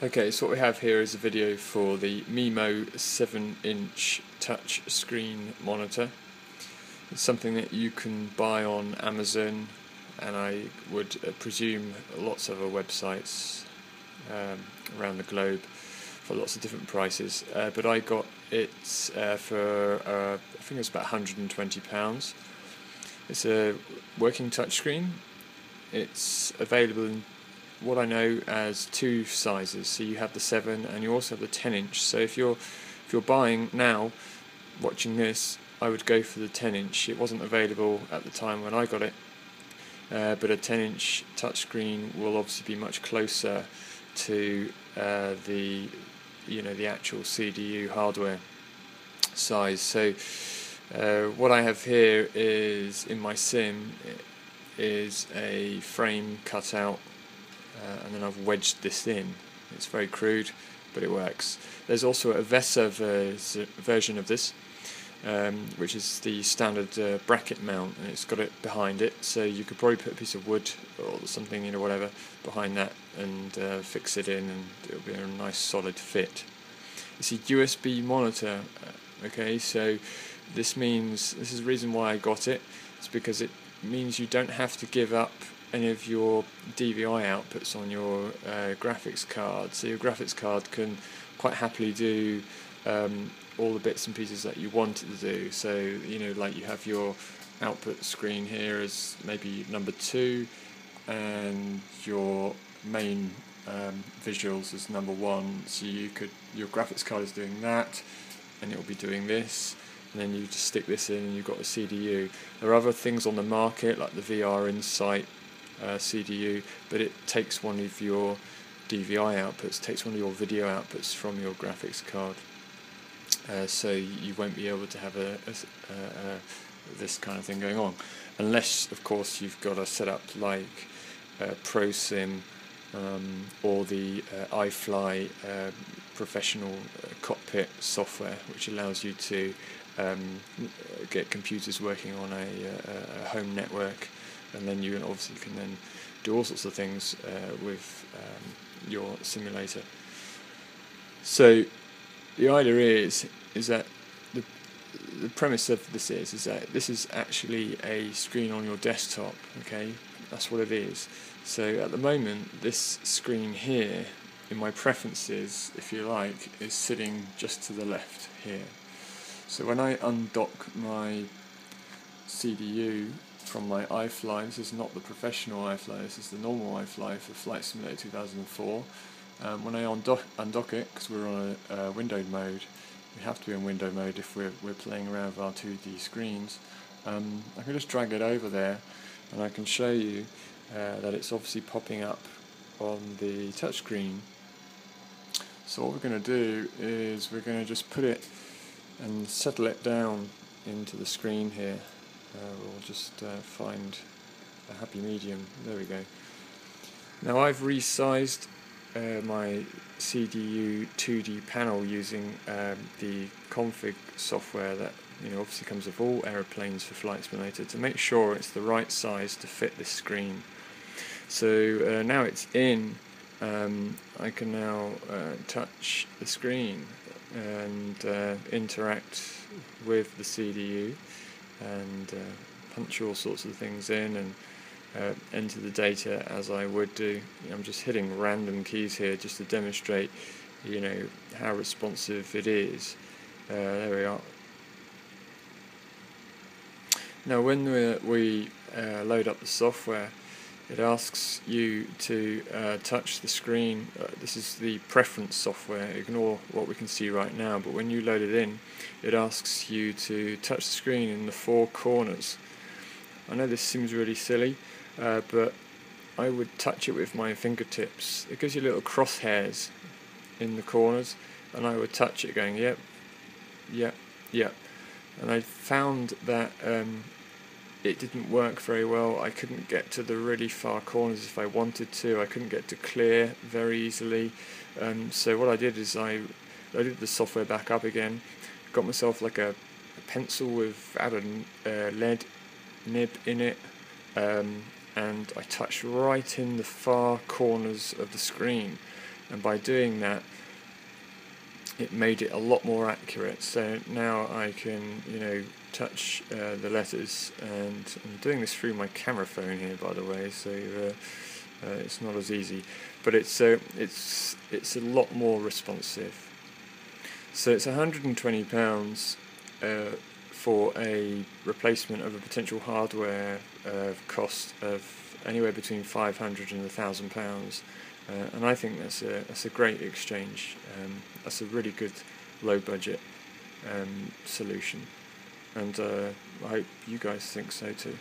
Okay, so what we have here is a video for the Mimo 7-inch touch screen monitor. It's something that you can buy on Amazon, and I would presume lots of other websites around the globe for lots of different prices. But I got it for I think it was about £120. It's a working touchscreen. It's available in what I know as two sizes. So you have the 7 and you also have the 10-inch. So if you're buying now, watching this, I would go for the 10-inch. It wasn't available at the time when I got it, but a 10-inch touchscreen will obviously be much closer to the actual CDU hardware size. So what I have here is in my sim is a frame cut out, and then I've wedged this in. It's very crude, but it works. There's also a VESA version of this, which is the standard bracket mount, and it's got it behind it, so you could probably put a piece of wood or something, whatever, behind that and fix it in, and it'll be a nice solid fit. It's a USB monitor, okay, so this is the reason why I got it. It's because it means you don't have to give up any of your DVI outputs on your graphics card. So your graphics card can quite happily do all the bits and pieces that you want it to do. So like you have your output screen here as maybe number 2, and your main visuals as number 1. So your graphics card is doing that, and it will be doing this. And then you just stick this in and you've got a CDU. There are other things on the market like the VR Insight CDU, but it takes one of your DVI outputs, takes one of your video outputs from your graphics card. So you won't be able to have this kind of thing going on, unless of course you've got a setup like ProSim or the iFly professional cockpit software, which allows you to get computers working on a home network, and then you obviously can then do all sorts of things with your simulator. So the idea is that the premise of this is that this is actually a screen on your desktop. Okay, that's what it is. So at the moment, this screen here, in my preferences, if you like, is sitting just to the left here. So when I undock my CDU from my iFly, this is not the professional iFly, this is the normal iFly for Flight Simulator 2004. When I undock it, because we're on a windowed mode, we have to be in window mode if we're playing around with our 2D screens, I can just drag it over there, and I can show you that it's obviously popping up on the touchscreen. So what we're going to do is we're going to just put it and settle it down into the screen here. We'll just find a happy medium. There we go. Now I've resized my CDU 2D panel using the config software that obviously comes with all aeroplanes for Flight Simulator, to make sure it's the right size to fit this screen. So now it's in, I can now touch the screen and interact with the CDU and punch all sorts of things in and enter the data as I would do. I'm just hitting random keys here just to demonstrate how responsive it is. There we are. Now when we load up the software, it asks you to touch the screen. This is the preference software, ignore what we can see right now, but when you load it in, it asks you to touch the screen in the 4 corners. I know this seems really silly, but I would touch it with my fingertips. It gives you little crosshairs in the corners, and I would touch it going yep, yep, yep. And I found that it didn't work very well. I couldn't get to the really far corners if I wanted to. I couldn't get to clear very easily. So what I did is I loaded the software back up again, got myself like a pencil with a lead nib in it, and I touched right in the far corners of the screen. and by doing that it made it a lot more accurate. So now I can, touch the letters, and I'm doing this through my camera phone here, by the way, so it's not as easy, but it's a lot more responsive. So it's £120 for a replacement of a potential hardware cost of anywhere between £500 and £1,000, and I think that's a great exchange. That's a really good low budget solution, and I hope you guys think so too.